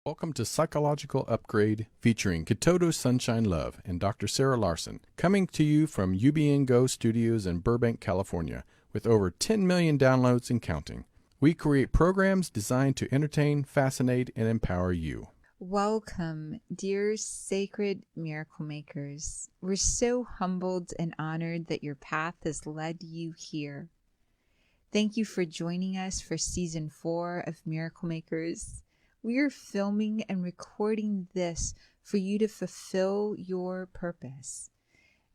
Welcome to Psychological Upgrade featuring Kitoto Sunshine Love and Dr. Sarah Larsen, coming to you from UBN Go Studios in Burbank, California, with over 10 million downloads and counting. We create programs designed to entertain, fascinate, and empower you. Welcome, dear sacred miracle makers. We're so humbled and honored that your path has led you here. Thank you for joining us for Season 4 of Miracle Makers. We are filming and recording this for you to fulfill your purpose.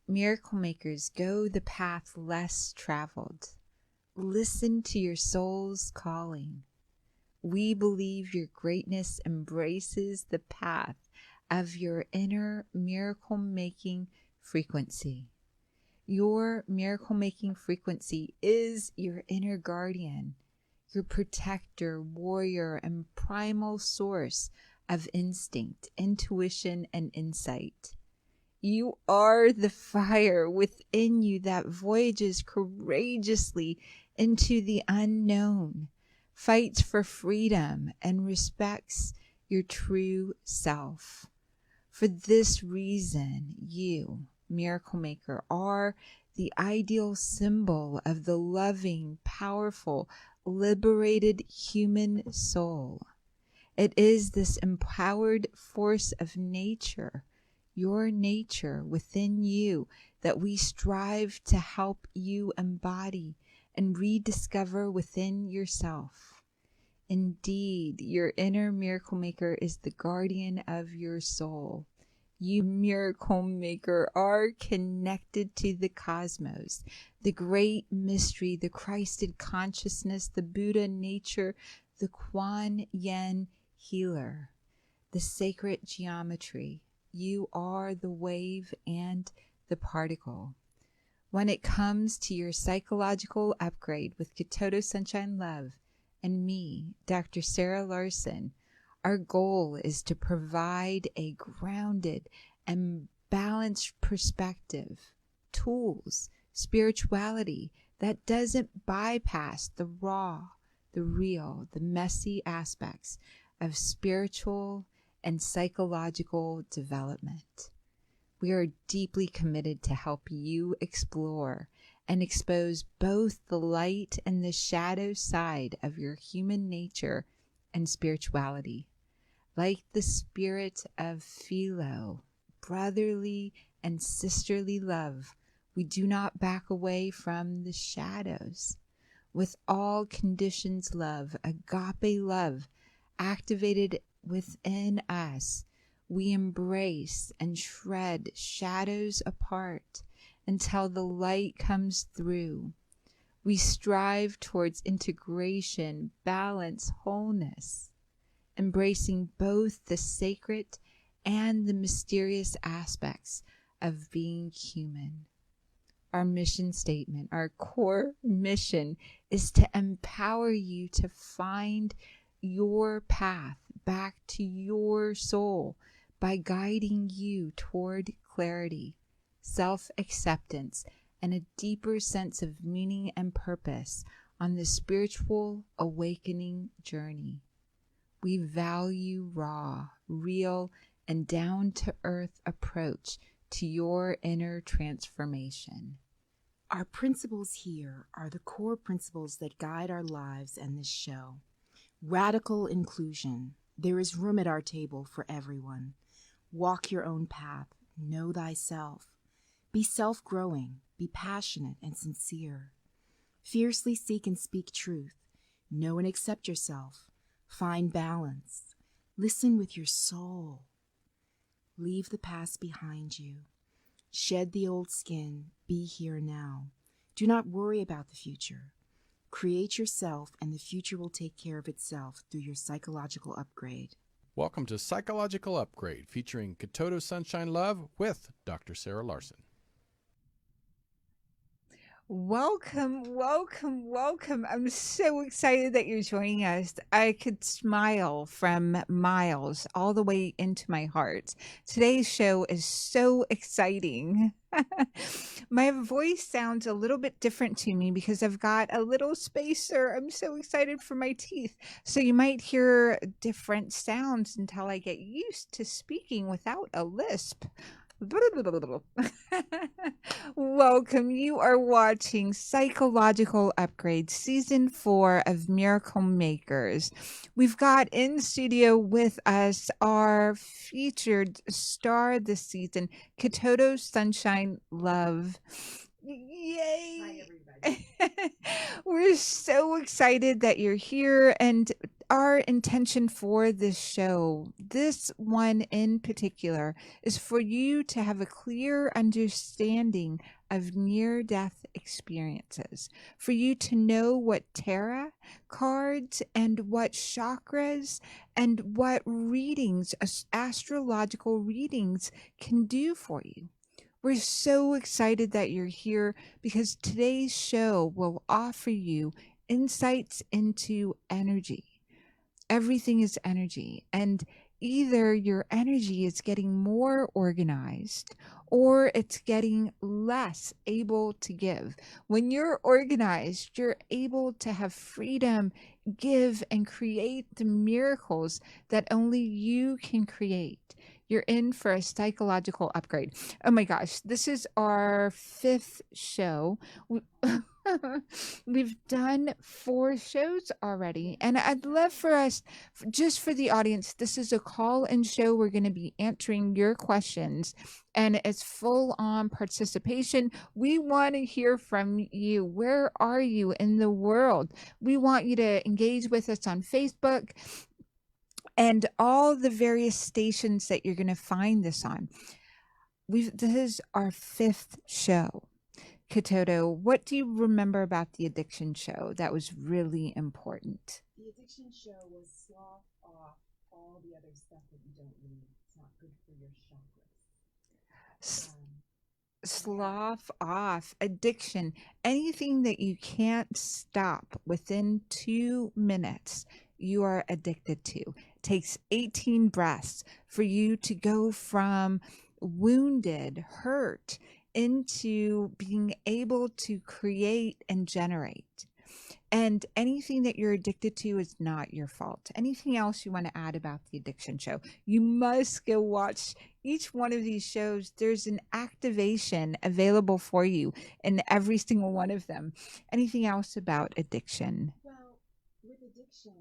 Miracle Makers, go the path less traveled. Listen to your soul's calling. We believe your greatness embraces the path of your inner miracle-making frequency. Your miracle-making frequency is your inner guardian, your protector, warrior, and primal source of instinct, intuition, and insight. You are the fire within you that voyages courageously into the unknown, fights for freedom, and respects your true self. For this reason, you, Miracle Maker, are the ideal symbol of the loving, powerful, liberated human soul. It is this empowered force of nature, your nature within you, that we strive to help you embody and rediscover within yourself. Indeed, your inner miracle maker is the guardian of your soul. You, miracle maker, are connected to the cosmos, the great mystery, the Christed consciousness, the Buddha nature, the Kuan Yin healer, the sacred geometry. You are the wave and the particle. When it comes to your psychological upgrade with Kitoto Sunshine Love and me, Dr. Sarah Larsen, our goal is to provide a grounded and balanced perspective, tools, spirituality that doesn't bypass the raw, the real, the messy aspects of spiritual and psychological development. We are deeply committed to help you explore and expose both the light and the shadow side of your human nature and spirituality. Like the spirit of philo, brotherly and sisterly love, we do not back away from the shadows. With all conditions love, agape love, activated within us, we embrace and shred shadows apart until the light comes through. We strive towards integration, balance, wholeness, embracing both the sacred and the mysterious aspects of being human. Our mission statement, our core mission, is to empower you to find your path back to your soul by guiding you toward clarity, self-acceptance, and a deeper sense of meaning and purpose on the spiritual awakening journey. We value raw, real, and down-to-earth approach to your inner transformation. Our principles here are the core principles that guide our lives and this show. Radical inclusion. There is room at our table for everyone. Walk your own path. Know thyself. Be self-growing. Be passionate and sincere. Fiercely seek and speak truth. Know and accept yourself. Find balance. Listen with your soul. Leave the past behind you. Shed the old skin. Be here now. Do not worry about the future. Create yourself, and the future will take care of itself through your psychological upgrade. Welcome to Psychological Upgrade featuring Kitoto Sunshine Love with Dr. Sarah Larsen. Welcome, welcome, welcome. I'm so excited that you're joining us. I could smile from miles all the way into my heart. Today's show is so exciting. My voice sounds a little bit different to me because I've got a little spacer. I'm so excited for my teeth. So you might hear different sounds until I get used to speaking without a lisp. Welcome. You are watching Psychological Upgrade, Season 4 of Miracle Makers. We've got in studio with us our featured star this season, Kitoto Sunshine Love. Yay! Hi, everybody. We're so excited that you're here, and our intention for this show, this one in particular, is for you to have a clear understanding of near-death experiences, for you to know what tarot cards and what chakras and what readings, astrological readings, can do for you. We're so excited that you're here because today's show will offer you insights into energy. Everything is energy, and either your energy is getting more organized or it's getting less able to give. When you're organized, you're able to have freedom, give, and create the miracles that only you can create. You're in for a psychological upgrade. Oh my gosh, this is our 5th show. We've done 4 shows already, and I'd love for us, just for the audience, this is a call-in show. We're going to be answering your questions, and it's full-on participation. We want to hear from you. Where are you in the world? We want you to engage with us on Facebook and all the various stations that you're going to find this on. This is our 5th show. Kitoto, what do you remember about the addiction show that was really important? The addiction show was slough off all the other stuff that you don't need. It's not good for your chakras. Slough off addiction, anything that you can't stop within 2 minutes, you are addicted to. It takes 18 breaths for you to go from wounded, hurt, into being able to create and generate. And anything that you're addicted to is not your fault. Anything else you want to add about the addiction show? You must go watch each one of these shows. There's an activation available for you in every single one of them. Anything else about addiction? Well, with addiction,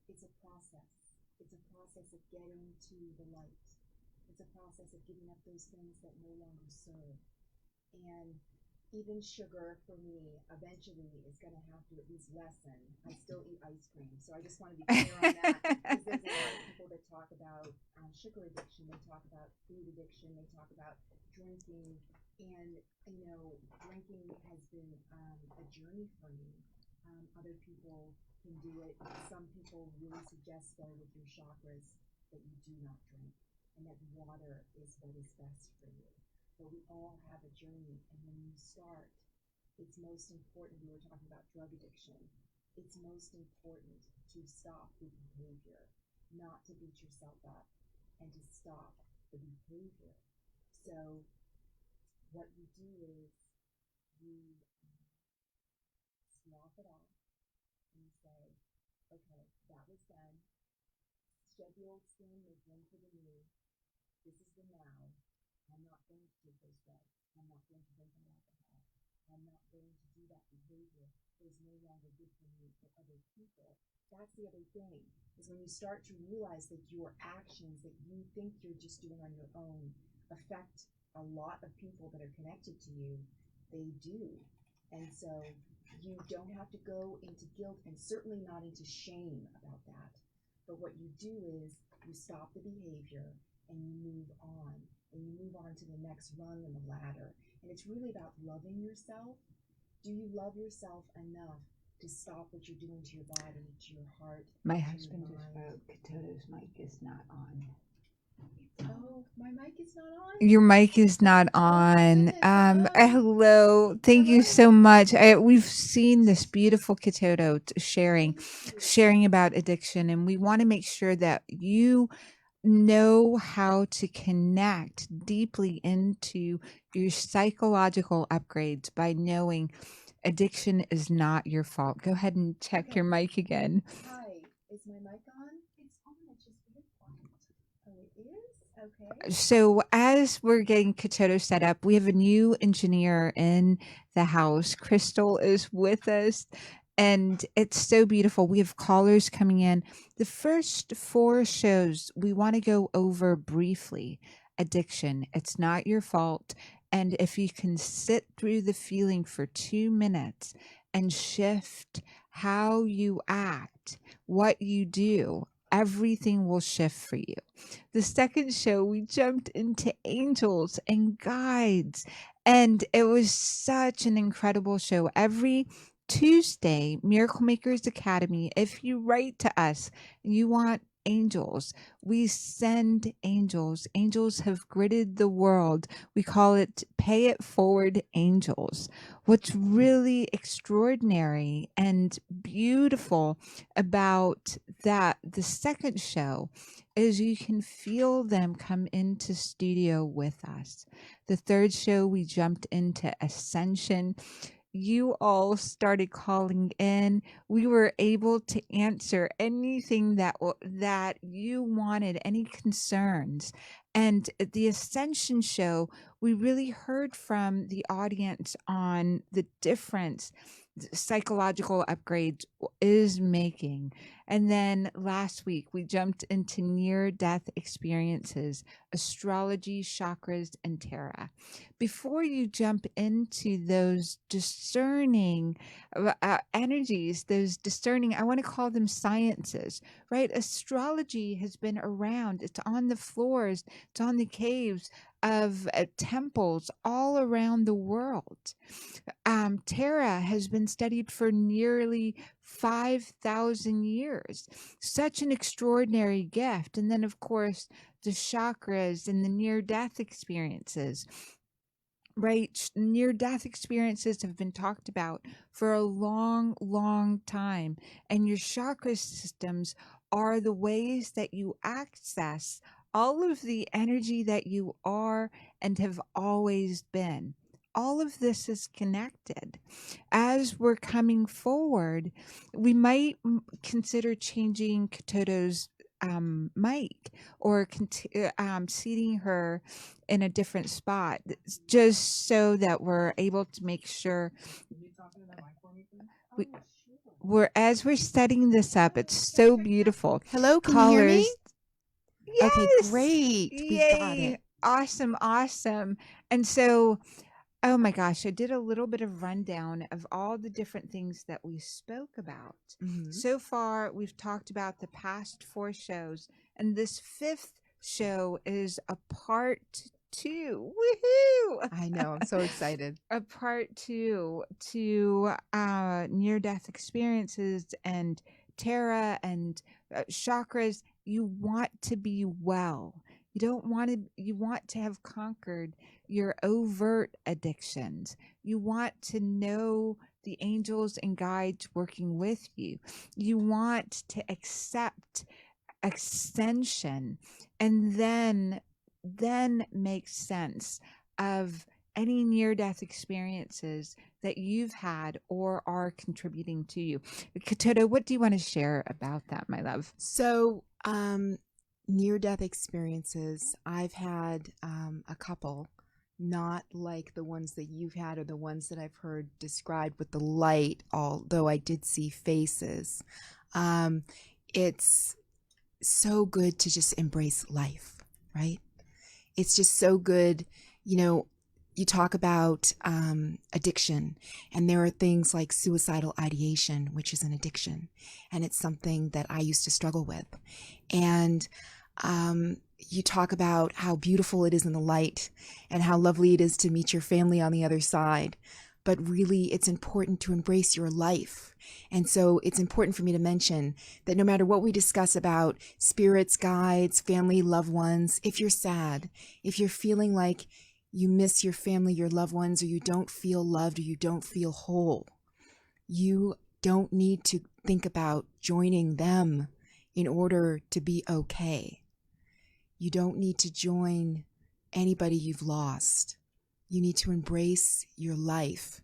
it's a process. It's a process of getting to the light. It's a process of giving up those things that no longer serve. And even sugar for me eventually is going to have to at least lessen. I still eat ice cream, so I just want to be clear on that, because there's a lot of people that talk about sugar addiction, they talk about food addiction, they talk about drinking, and drinking has been a journey for me. Other people can do it. Some people really suggest, though, with your chakras, that you do not drink, and that water is what is best for you. But we all have a journey, and when you start, it's most important. We were talking about drug addiction. It's most important to stop the behavior, not to beat yourself up, and to stop the behavior. So what you do is you slough it off, and you say, okay, that was done. Shed the old skin, make room for the new. This is the now. I'm not going to take those drugs. I'm not going to drink alcohol. I'm not going to do that behavior. It is no longer good for me or other people. That's the other thing, is when you start to realize that your actions that you think you're just doing on your own affect a lot of people that are connected to you. They do. And so you don't have to go into guilt, and certainly not into shame about that. But what you do is you stop the behavior and you move on. And you move on to the next rung in the ladder. And it's really about loving yourself. Do you love yourself enough to stop what you're doing to your body, to your heart? My husband just wrote, Kitoto's mic is not on. Oh, My mic is not on. Your mic is not on. Hello. Thank you Hello. so much. We've seen this beautiful Kitoto sharing about addiction, and we want to make sure that you know how to connect deeply into your psychological upgrades by knowing addiction is not your fault. Go ahead and check your mic again. Hi, is my mic on? It's on. It's just very quiet. Oh, it is? Okay. So as we're getting Kitoto set up, we have a new engineer in the house. Crystal is with us, and it's so beautiful. We have callers coming in. The first 4 shows we want to go over briefly. Addiction, it's not your fault. And if you can sit through the feeling for 2 minutes and shift how you act, what you do, everything will shift for you. The second show, we jumped into angels and guides, and it was such an incredible show. Every Tuesday, Miracle Makers Academy, if you write to us and you want angels, we send angels. Angels have gridded the world. We call it Pay It Forward Angels. What's really extraordinary and beautiful about that, the second show, is you can feel them come into studio with us. The third show, we jumped into Ascension. You all started calling in. We were able to answer anything that you wanted, any concerns. And at the Ascension show, we really heard from the audience on the difference psychological upgrades is making. And then last week we jumped into near-death experiences, astrology, chakras, and tarot. Before you jump into those discerning energies, those discerning, I want to call them sciences, right? Astrology has been around. It's on the floors, it's on the caves of temples all around the world. Tarot has been studied for nearly 5,000 years. Such an extraordinary gift. And then, of course, the chakras and the near-death experiences. Right? Near-death experiences have been talked about for a long, long time. And your chakra systems are the ways that you access all of the energy that you are and have always been. All of this is connected. As we're coming forward, we might consider changing Kitoto's mic or seating her in a different spot, just so that we're able to make sure as we're setting this up. It's so beautiful. Hello, can you hear me? Yes. Okay, great. Yay. We got it. Awesome. And so, oh my gosh, I did a little bit of rundown of all the different things that we spoke about. Mhm. So far, we've talked about the past 4 shows, and this 5th show is a part 2. Woohoo! I know, I'm so excited. A part 2 to near-death experiences and tarot and chakras. You want to be well. You want to have conquered your overt addictions. You want to know the angels and guides working with you. You want to accept ascension and then make sense of any near-death experiences that you've had or are contributing to you. Kitoto, what do you want to share about that, my love? So, near-death experiences, I've had a couple, not like the ones that you've had or the ones that I've heard described with the light, although I did see faces. It's so good to just embrace life, right? It's just so good. You know, you talk about addiction, and there are things like suicidal ideation, which is an addiction, and it's something that I used to struggle with. And you talk about how beautiful it is in the light and how lovely it is to meet your family on the other side. but really it's important to embrace your life. And so it's important for me to mention that no matter what we discuss about spirits, guides, family, loved ones, if you're sad, if you're feeling like you miss your family, your loved ones, or you don't feel loved, or you don't feel whole, you don't need to think about joining them in order to be okay. You don't need to join anybody you've lost. You need to embrace your life.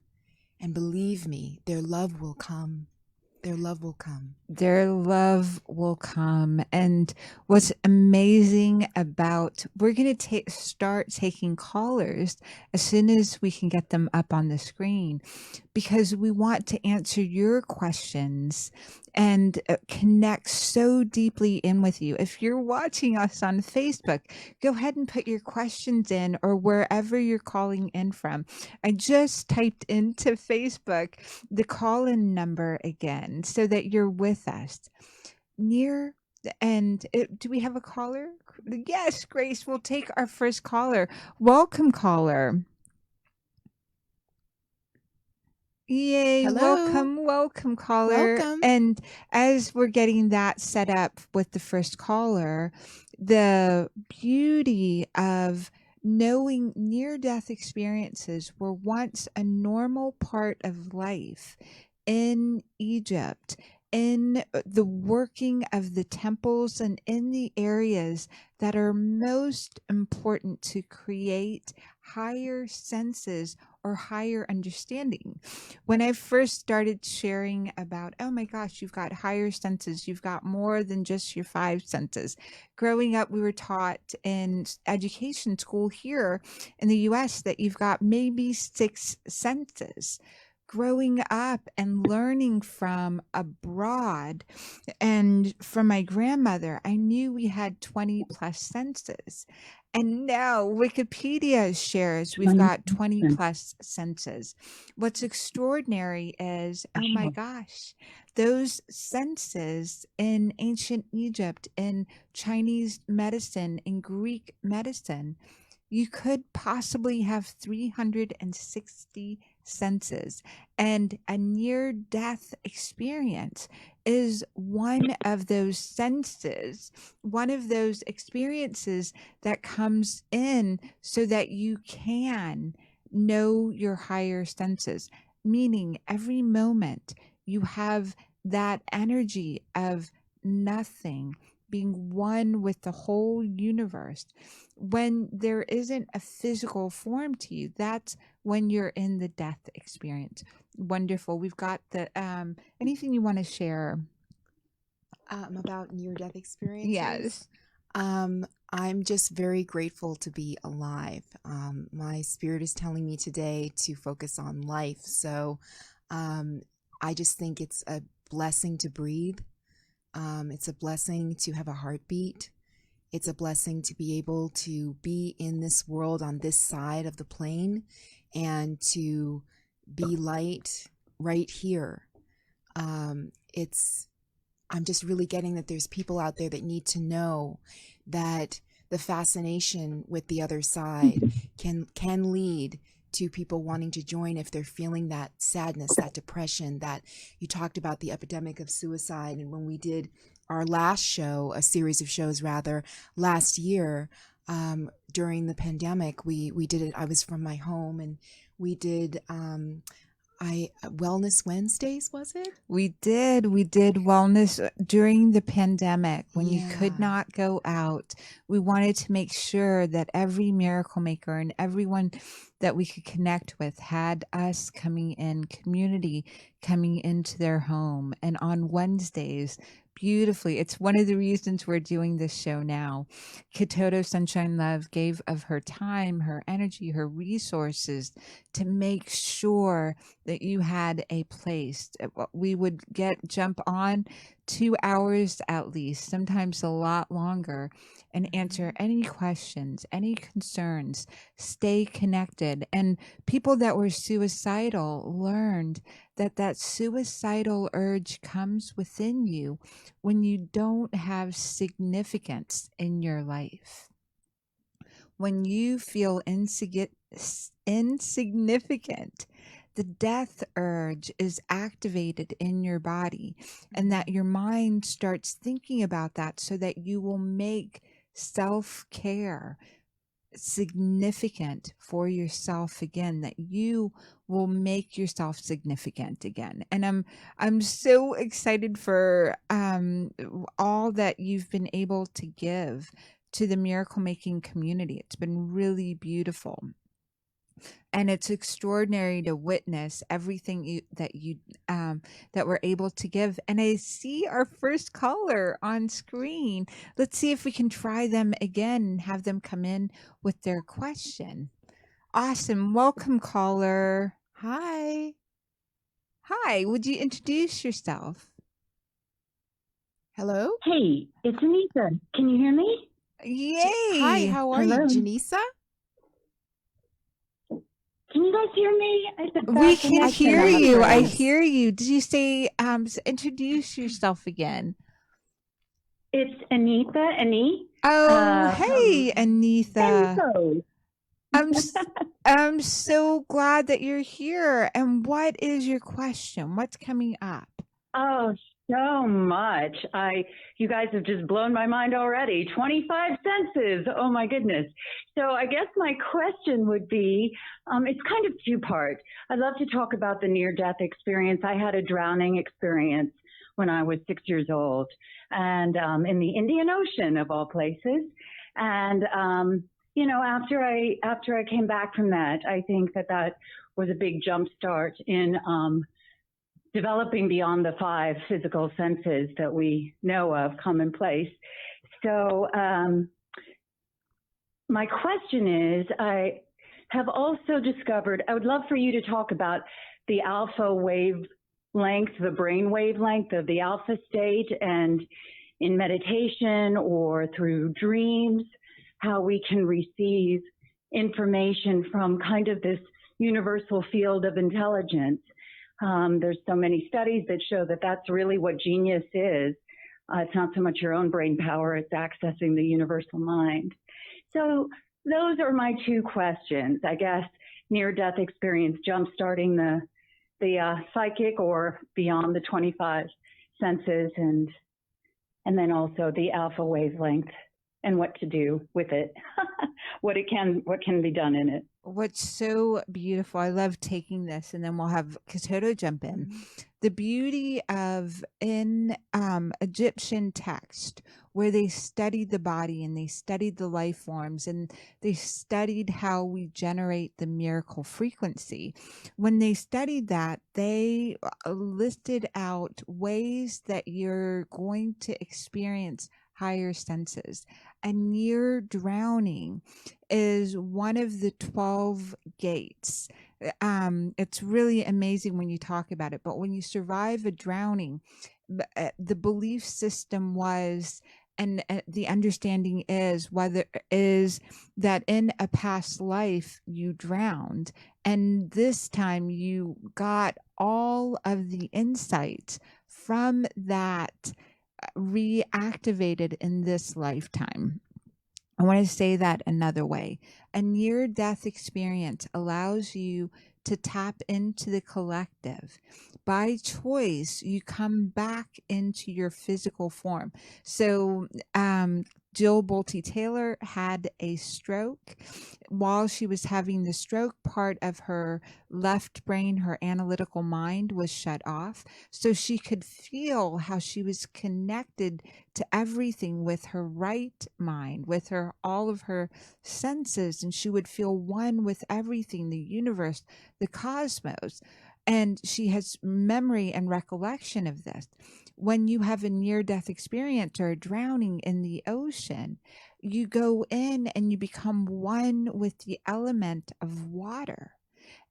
And believe me, their love will come. Their love will come. Their love will come. And what's amazing about, we're going to start taking callers as soon as we can get them up on the screen, because we want to answer your questions and connect so deeply in with you. If you're watching us on Facebook, go ahead and put your questions in, or wherever you're calling in from. I just typed into Facebook the call-in number again so that you're with us. Do we have a caller? Yes, Grace, we'll take our first caller. Welcome, caller. Yay, Hello. welcome, caller. Welcome. And as we're getting that set up with the first caller, the beauty of knowing near-death experiences were once a normal part of life in Egypt, in the working of the temples, and in the areas that are most important to create higher senses or higher understanding. When I first started sharing about, oh my gosh, you've got higher senses, you've got more than just your 5 senses. Growing up, we were taught in education school here in the US that you've got maybe 6 senses. Growing up and learning from abroad and from my grandmother, I knew we had 20 plus senses. And now Wikipedia shares we've got 20 plus senses. What's extraordinary is, oh my gosh, those senses in ancient Egypt, in Chinese medicine, in Greek medicine, you could possibly have 360 senses. And a near-death experience is one of those senses, one of those experiences that comes in so that you can know your higher senses, meaning every moment you have that energy of nothing, being one with the whole universe. When there isn't a physical form to you, that's when you're in the death experience. Wonderful. We've got the anything you want to share About near-death experiences? Yes. I'm just very grateful to be alive. My spirit is telling me today to focus on life. So I just think it's a blessing to breathe. It's a blessing to have a heartbeat. It's a blessing to be able to be in this world on this side of the plane and to be light right here. I'm just really getting that there's people out there that need to know that the fascination with the other side can lead to people wanting to join if they're feeling that sadness, that depression, that you talked about the epidemic of suicide. And when we did our last show, a series of shows rather, last year, during the pandemic, we did it. I was from my home, and we did Wellness Wednesdays, was it? We did wellness during the pandemic when you could not go out. We wanted to make sure that every miracle maker and everyone that we could connect with had us coming in, community coming into their home. And on Wednesdays, beautifully, it's one of the reasons we're doing this show now. Kitoto Sunshine Love gave of her time, her energy, her resources to make sure that you had a place. We would jump on 2 hours at least, sometimes a lot longer, and answer any questions, any concerns, stay connected. And people that were suicidal learned that suicidal urge comes within you when you don't have significance in your life. When you feel insignificant, the death urge is activated in your body, and that your mind starts thinking about that so that you will make self-care significant for yourself again, that you will make yourself significant again. And I'm so excited for all that you've been able to give to the miracle making community. It's been really beautiful. And it's extraordinary to witness everything that we're able to give. And I see our first caller on screen. Let's see if we can try them again and have them come in with their question. Awesome. Welcome, caller. Hi. Hi. Would you introduce yourself? Hello? Hey, it's Anita. Can you hear me? Yay. Hi, how are Hello. you, Janisa? Can you guys hear me? We can hear cannot. you. I Yes. hear you. Did you say introduce yourself again? It's Anita, Annie. Oh, hey, Anita. Hello. I'm so glad that you're here. And what is your question? What's coming up? Oh, so much. You guys have just blown my mind already. 25 senses. Oh my goodness. So I guess my question would be, it's kind of two-part. I'd love to talk about the near-death experience. I had a drowning experience when I was 6 years old, and in the Indian Ocean of all places. And you know, after I came back from that, I think that was a big jump start in developing beyond the 5 physical senses that we know of commonplace. So my question is, I have also discovered, I would love for you to talk about the alpha wavelength, the brain wavelength of the alpha state, and in meditation or through dreams, how we can receive information from kind of this universal field of intelligence. There's so many studies that show that that's really what genius is. It's not so much your own brain power, it's accessing the universal mind. So those are my 2 questions. I guess near-death experience, jump-starting the psychic or beyond the 25 senses, and then also the alpha wavelength and what to do with it, what can be done in it. What's so beautiful, I love taking this, and then we'll have Kitoto jump in. The beauty of in Egyptian text, where they studied the body and they studied the life forms and they studied how we generate the miracle frequency. When they studied that, they listed out ways that you're going to experience higher senses. And near drowning is one of the 12 gates. It's really amazing when you talk about it, but when you survive a drowning, the belief system was, and the understanding is that in a past life you drowned, and this time you got all of the insights from that reactivated in this lifetime. I want to say that another way. A near-death experience allows you to tap into the collective. By choice, you come back into your physical form. So, Jill Bolte Taylor had a stroke. While she was having the stroke, part of her left brain, her analytical mind, was shut off. So she could feel how she was connected to everything with her right mind, with her all of her senses, and she would feel one with everything, the universe, the cosmos. And she has memory and recollection of this. When you have a near-death experience or a drowning in the ocean, you go in and you become one with the element of water.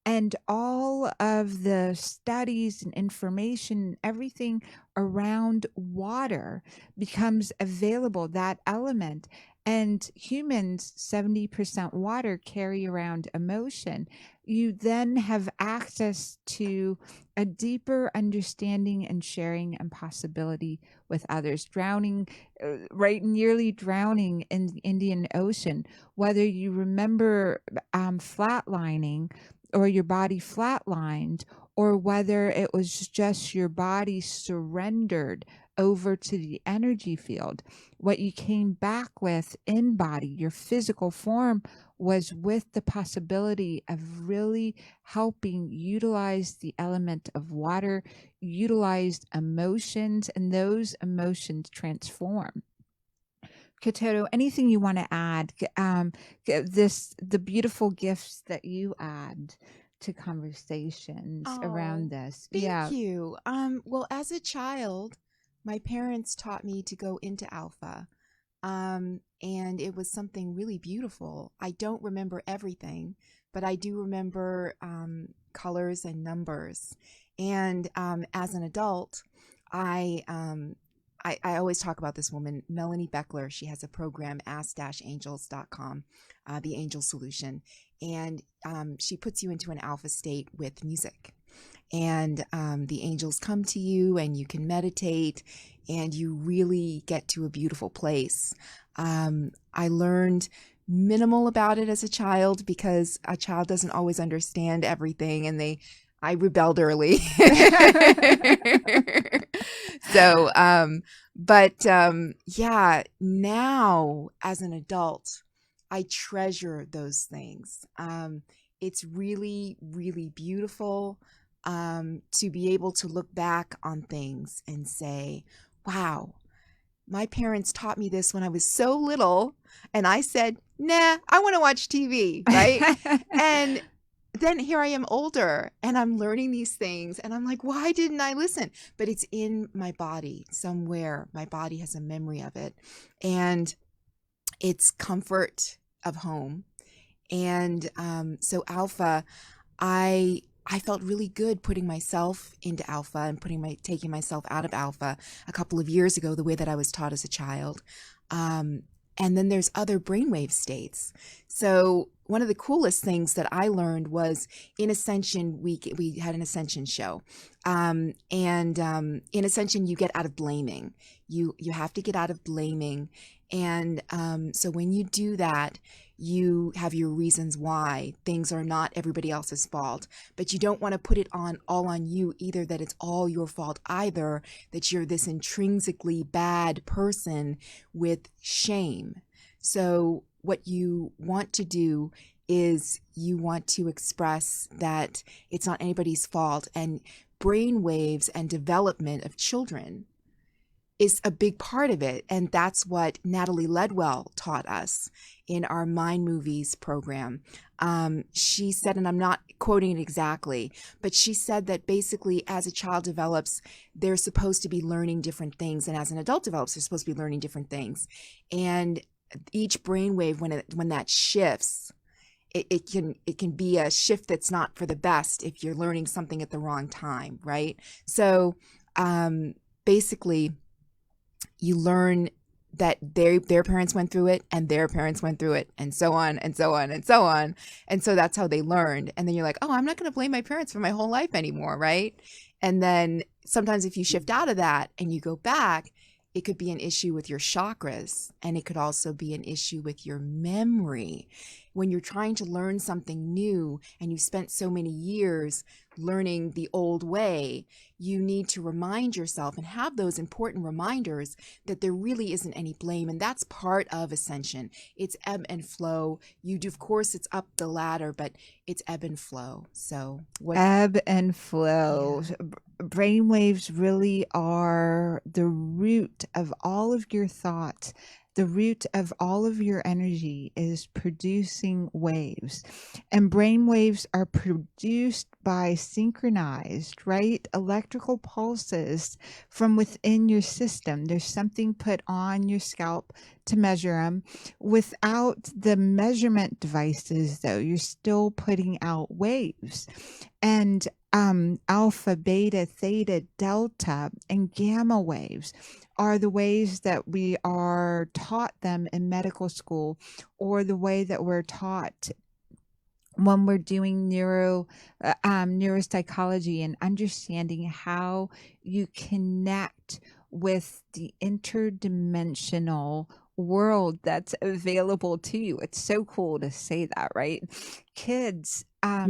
And all of the studies and information, everything around water becomes available, that element. And humans, 70% water, carry around emotion. You then have access to a deeper understanding and sharing and possibility with others. Drowning, nearly drowning in the Indian Ocean, whether you remember flatlining or your body flatlined, or whether it was just your body surrendered over to the energy field. What you came back with in body, your physical form, was with the possibility of really helping utilize the element of water, utilize emotions, and those emotions transform. Kitoto, anything you want to add? The beautiful gifts that you add to conversations around this. Thank you. Well, as a child, my parents taught me to go into alpha. And it was something really beautiful. I don't remember everything, but I do remember colors and numbers. And as an adult, I always talk about this woman, Melanie Beckler. She has a program, ask-angels.com, the Angel Solution. And she puts you into an alpha state with music. And the angels come to you and you can meditate and you really get to a beautiful place. I learned minimal about it as a child because a child doesn't always understand everything, and I rebelled early. So, yeah, now as an adult, I treasure those things. It's really, really beautiful to be able to look back on things and say, wow, my parents taught me this when I was so little. And I said, nah, I want to watch TV, right? And then here I am older and I'm learning these things and I'm like, why didn't I listen? But it's in my body somewhere. My body has a memory of it. And it's comfort of home. And so alpha, I felt really good putting myself into alpha and taking myself out of alpha a couple of years ago, the way that I was taught as a child. And then there's other brainwave states. So one of the coolest things that I learned was in Ascension, we had an Ascension show. And in Ascension, you get out of blaming. You have to get out of blaming. And so when you do that, you have your reasons why things are not everybody else's fault, but you don't want to put it all on you either, that it's all your fault either, that you're this intrinsically bad person with shame. So what you want to do is you want to express that it's not anybody's fault, and brain waves and development of children is a big part of it. And that's what Natalie Ledwell taught us in our Mind Movies program. She said, and I'm not quoting it exactly, but she said that basically as a child develops, they're supposed to be learning different things. And as an adult develops, they're supposed to be learning different things. And each brainwave, when that shifts, it can be a shift that's not for the best if you're learning something at the wrong time, right? So basically, you learn that their parents went through it and their parents went through it, and so on and so on and so on. And so that's how they learned. And then you're like, oh, I'm not going to blame my parents for my whole life anymore, right? And then sometimes if you shift out of that and you go back, it could be an issue with your chakras, and it could also be an issue with your memory. When you're trying to learn something new and you spent so many years learning the old way, you need to remind yourself and have those important reminders that there really isn't any blame. And that's part of ascension. It's ebb and flow. Of course, it's up the ladder, but it's ebb and flow. So ebb and flow. Yeah. Brainwaves really are the root of all of your thoughts. The root of all of your energy is producing waves, and brain waves are produced by synchronized, right, electrical pulses from within your system. There's something put on your scalp to measure them. Without the measurement devices, though, you're still putting out waves. And alpha, beta, theta, delta, and gamma waves are the ways that we are taught them in medical school, or the way that we're taught when we're doing neuropsychology and understanding how you connect with the interdimensional world that's available to you. It's so cool to say that, right? Kids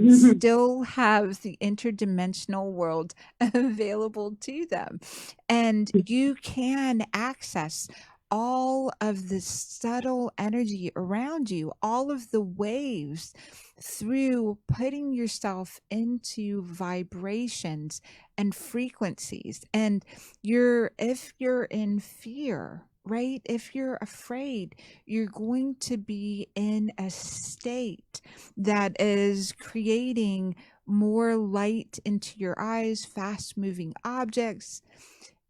still have the interdimensional world available to them, and you can access all of the subtle energy around you, all of the waves, through putting yourself into vibrations and frequencies. And if you're in fear, right? If you're afraid, you're going to be in a state that is creating more light into your eyes, fast moving objects.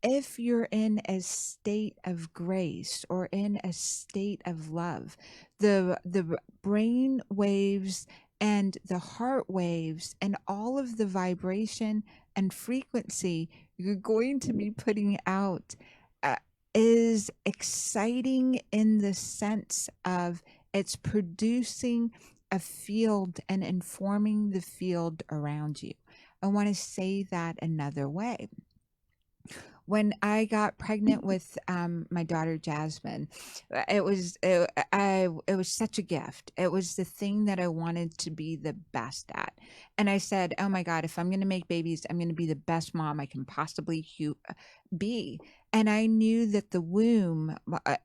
If you're in a state of grace or in a state of love, the brain waves and the heart waves and all of the vibration and frequency you're going to be putting out uh, is exciting in the sense of it's producing a field and informing the field around you. I want to say that another way. When I got pregnant with my daughter Jasmine, it was such a gift. It was the thing that I wanted to be the best at, and I said, "Oh my God, if I'm going to make babies, I'm going to be the best mom I can possibly be." And I knew that the womb,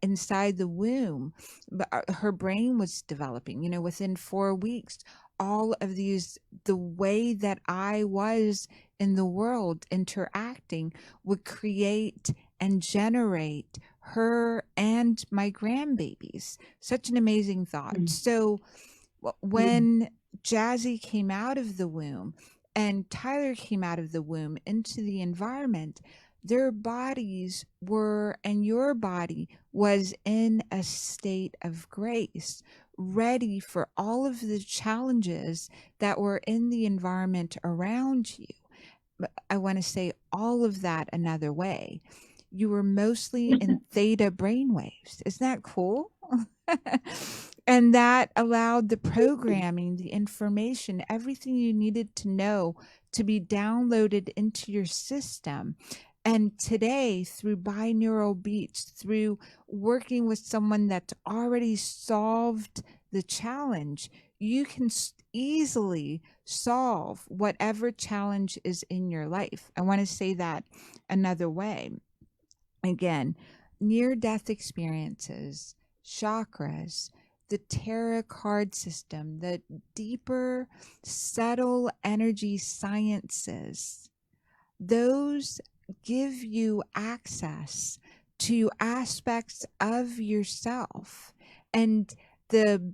inside the womb, her brain was developing. You know, within 4 weeks, all of these, the way that I was in the world interacting would create and generate her and my grandbabies. Such an amazing thought. So when Jazzy came out of the womb and Tyler came out of the womb into the environment, their bodies were, and your body was in a state of grace, ready for all of the challenges that were in the environment around you. But I want to say all of that another way. You were mostly in theta brainwaves. Isn't that cool? And that allowed the programming, the information, everything you needed to know to be downloaded into your system. And today, through binaural beats, through working with someone that's already solved the challenge, you can easily solve whatever challenge is in your life. I want to say that another way. Again, near-death experiences, chakras, the tarot card system, the deeper, subtle energy sciences, those give you access to aspects of yourself. And the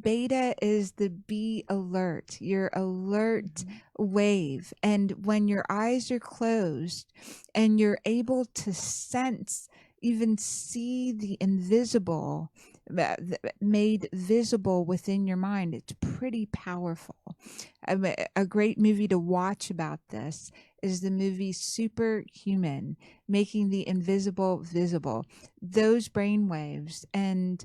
beta is the be alert, your alert wave. And when your eyes are closed and you're able to sense, even see the invisible made visible within your mind, it's pretty powerful. A great movie to watch about this is the movie Superhuman, making the invisible visible. Those brainwaves. And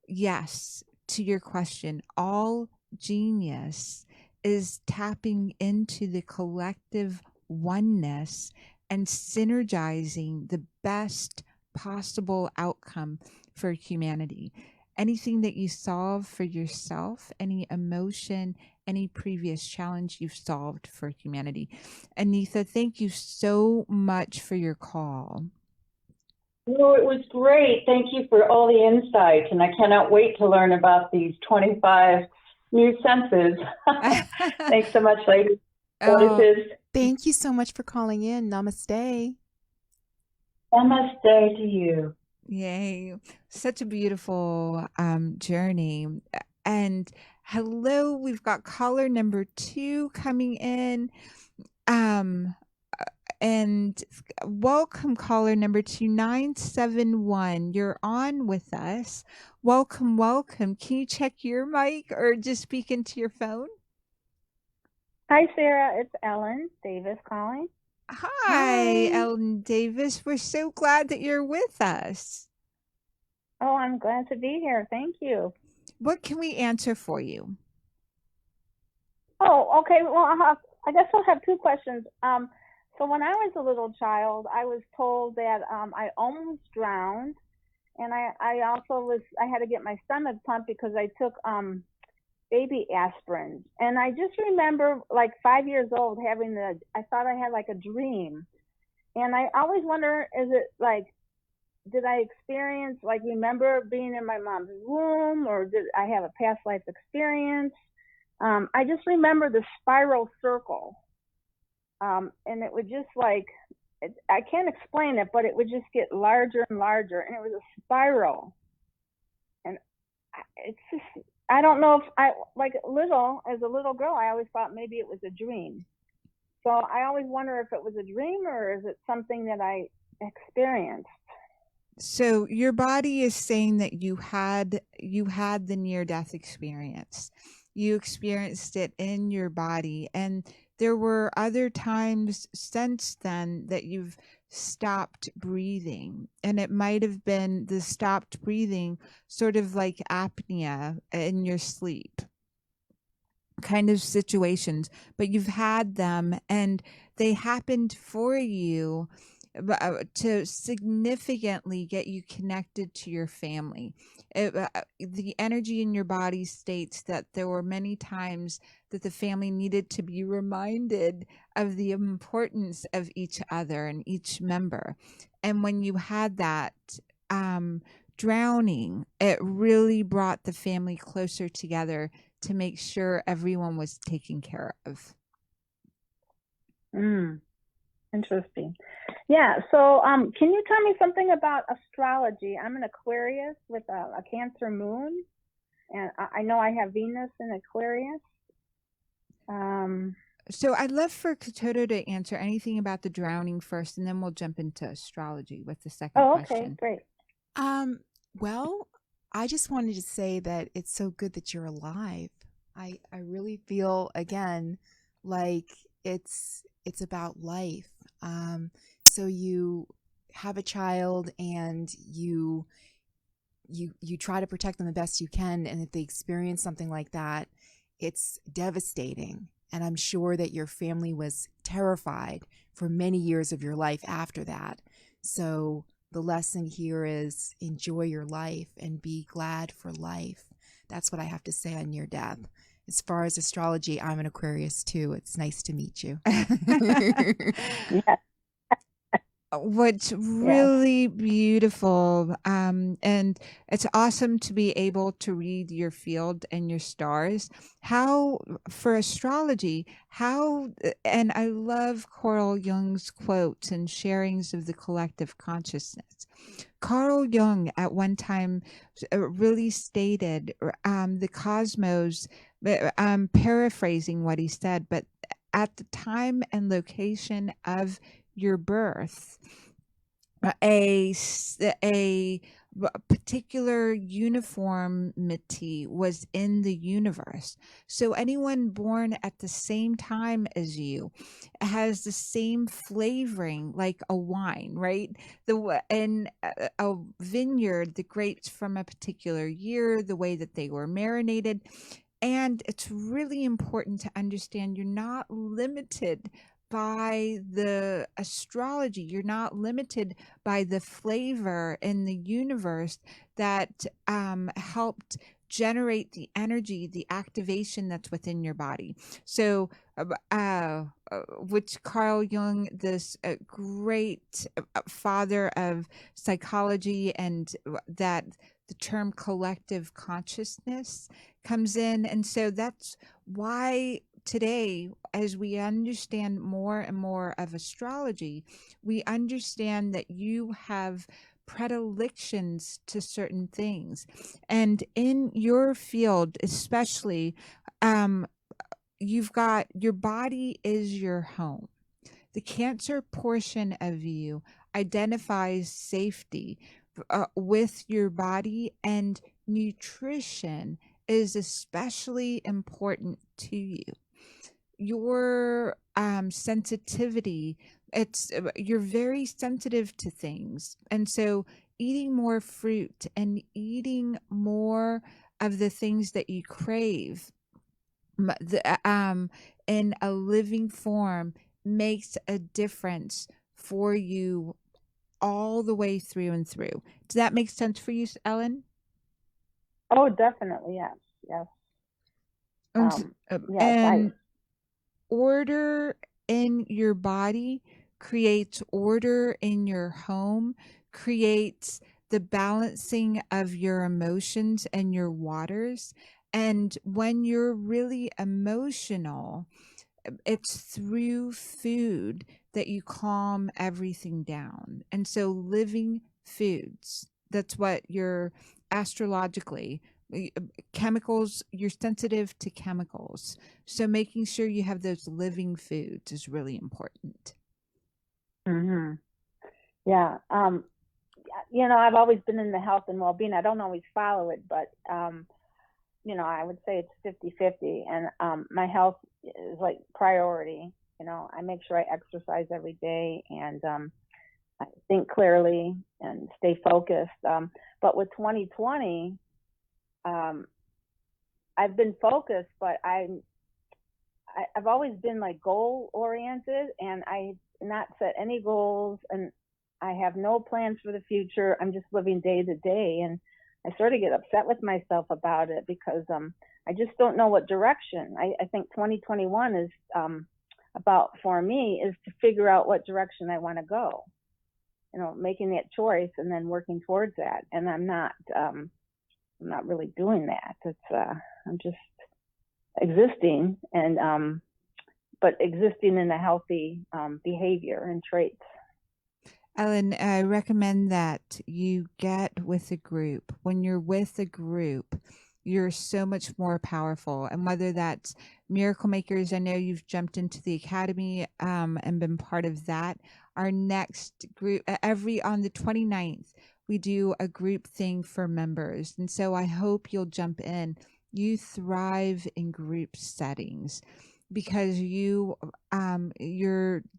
yes, to your question, all genius is tapping into the collective oneness and synergizing the best possible outcome for humanity. Anything that you solve for yourself, any emotion, any previous challenge you've solved for humanity. Anitha, thank you so much for your call. Oh, it was great. Thank you for all the insights, and I cannot wait to learn about these 25 new senses. Thanks so much, ladies. Thank you so much for calling in. Namaste. Namaste to you. Yay. Such a beautiful journey. And hello, we've got caller number 2 coming in. And welcome, caller number 2971. You're on with us. Welcome, welcome. Can you check your mic or just speak into your phone? Hi, Sarah. It's Ellen Davis calling. Hi, Ellen Davis. We're so glad that you're with us. Oh, I'm glad to be here. Thank you. What can we answer for you? Oh, okay. Well, I guess I'll have 2 questions. So when I was a little child, I was told that I almost drowned, And I also I had to get my stomach pumped because I took baby aspirin. And I just remember like 5 years old I thought I had like a dream. And I always wonder, is it like, did I experience, like, remember being in my mom's womb, or did I have a past life experience? I just remember the spiral circle. And it would just like, I can't explain it, but it would just get larger and larger, and it was a spiral. And it's just, I don't know if as a little girl, I always thought maybe it was a dream. So I always wonder if it was a dream or is it something that I experienced. So your body is saying that you had the near-death experience. You experienced it in your body, and there were other times since then that you've stopped breathing, and it might have been the stopped breathing, sort of like apnea in your sleep kind of situations, but you've had them and they happened for you to significantly get you connected to your family. The energy in your body states that there were many times that the family needed to be reminded of the importance of each other and each member. And when you had that drowning, it really brought the family closer together to make sure everyone was taken care of. Interesting. Yeah. So, can you tell me something about astrology? I'm an Aquarius with a Cancer moon, and I know I have Venus in Aquarius. So I'd love for Kitoto to answer anything about the drowning first, and then we'll jump into astrology with the second question. Okay, great. Well, I just wanted to say that it's so good that you're alive. I really feel, again, like it's about life. So you have a child and you try to protect them the best you can, and if they experience something like that, it's devastating. And I'm sure that your family was terrified for many years of your life after that. So the lesson here is enjoy your life and be glad for life. That's what I have to say on your death. As far as astrology, I'm an Aquarius too. It's nice to meet you. Yeah. What's really beautiful, and it's awesome to be able to read your field and your stars. How, for astrology, and I love Carl Jung's quotes and sharings of the collective consciousness. Carl Jung at one time really stated the cosmos, paraphrasing what he said, but at the time and location of your birth, a particular uniformity was in the universe. So anyone born at the same time as you has the same flavoring, like a wine, right? In a vineyard, the grapes from a particular year, the way that they were marinated. And it's really important to understand you're not limited by the astrology. You're not limited by the flavor in the universe that helped generate the energy, the activation that's within your body. So, which Carl Jung, this great father of psychology, and that the term collective consciousness comes in. And so that's why today, as we understand more and more of astrology, we understand that you have predilections to certain things. And in your field, especially, you've got your body is your home. The Cancer portion of you identifies safety with your body, and nutrition is especially important to you. Your sensitivity, you're very sensitive to things, and so eating more fruit and eating more of the things that you crave in a living form makes a difference for you all the way through and through. Does that make sense for you, Ellen? Oh, definitely. Yes. Yes. Yes. And order in your body creates order in your home, creates the balancing of your emotions and your waters. And when you're really emotional, it's through food that you calm everything down. And so living foods, that's what you're astrologically, chemicals, you're sensitive to chemicals. So making sure you have those living foods is really important. Mm-hmm. Yeah. I've always been in the health and well-being. I don't always follow it, but, I would say it's 50-50. And my health is like priority. I make sure I exercise every day and I think clearly and stay focused. But with 2020, I've been focused, but I've always been like goal oriented, and I've not set any goals, and I have no plans for the future. I'm just living day to day, and I sort of get upset with myself about it because I just don't know what direction. I think 2021 is about, for me, is to figure out what direction I want to go. Making that choice and then working towards that. And I'm not really doing that. I'm just existing, and but existing in a healthy behavior and traits. Ellen, I recommend that you get with a group. When you're with a group, you're so much more powerful. And whether that's Miracle Makers, I know you've jumped into the academy and been part of that. Our next group, on the 29th, we do a group thing for members. And so I hope you'll jump in. You thrive in group settings because you're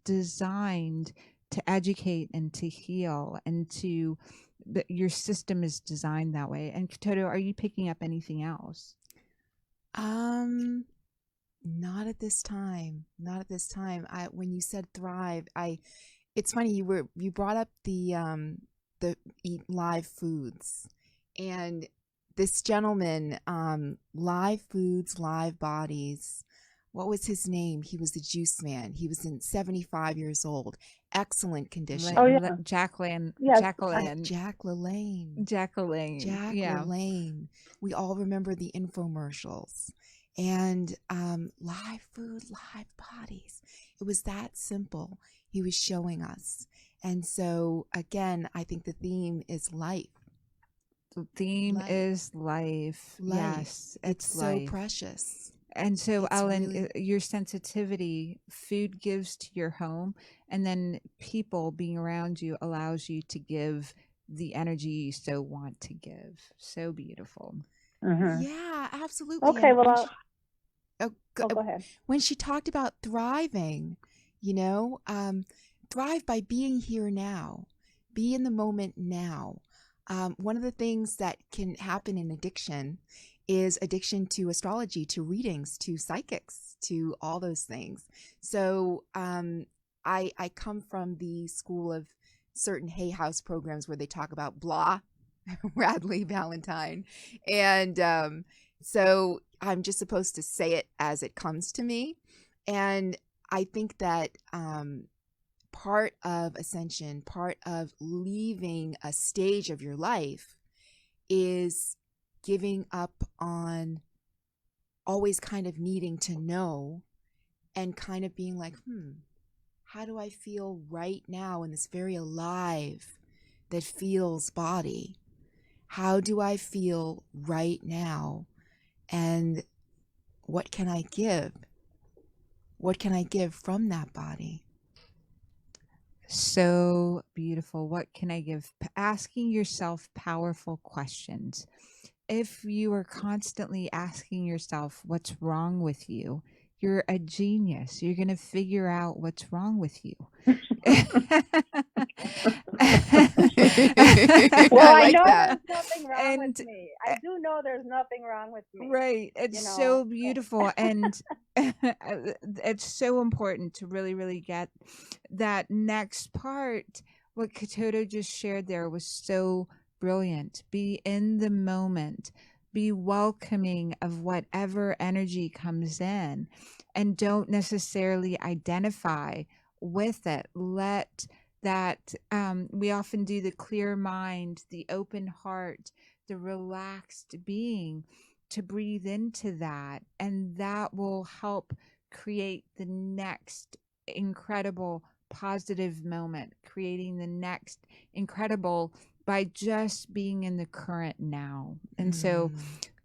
designed to educate and to heal, and your system is designed that way. And Kitoto, are you picking up anything else? Not at this time. Not at this time. When you said thrive, it's funny you brought up the eat live foods, and this gentleman, live foods, live bodies. What was his name? He was the juice man. He was 75 years old. Excellent condition. Oh, yeah. Jacqueline. Yes. Jack LaLanne. Yeah. LaLanne. We all remember the infomercials. And live food, live bodies. It was that simple. He was showing us. And so, again, I think the theme is life. The theme is life. Yes. It's so precious. And so, It's Ellen, really... your sensitivity, food gives to your home, and then people being around you allows you to give the energy you so want to give. So beautiful. Mm-hmm. Yeah, absolutely. Okay, well, go ahead. When she talked about thriving, thrive by being here now, be in the moment now. One of the things that can happen in addiction is addiction to astrology, to readings, to psychics, to all those things. So I come from the school of certain Hay House programs where they talk about blah, Radley Valentine. And so I'm just supposed to say it as it comes to me. And I think that part of ascension, part of leaving a stage of your life is giving up on always kind of needing to know and kind of being like, how do I feel right now in this very alive that feels body? How do I feel right now? And what can I give? What can I give from that body? So beautiful. What can I give? Asking yourself powerful questions. If you are constantly asking yourself what's wrong with you, you're a genius. You're going to figure out what's wrong with you. Well, I know that. There's nothing wrong with me. I do know there's nothing wrong with me. Right. It's so beautiful. And it's so important to really, really get that next part what Kitoto just shared there was so brilliant. Be in the moment, be welcoming of whatever energy comes in, and don't necessarily identify with it. Let that, we often do the clear mind, the open heart, the relaxed being, to breathe into that, and that will help create the next incredible positive moment, creating the next incredible by just being in the current now. And so,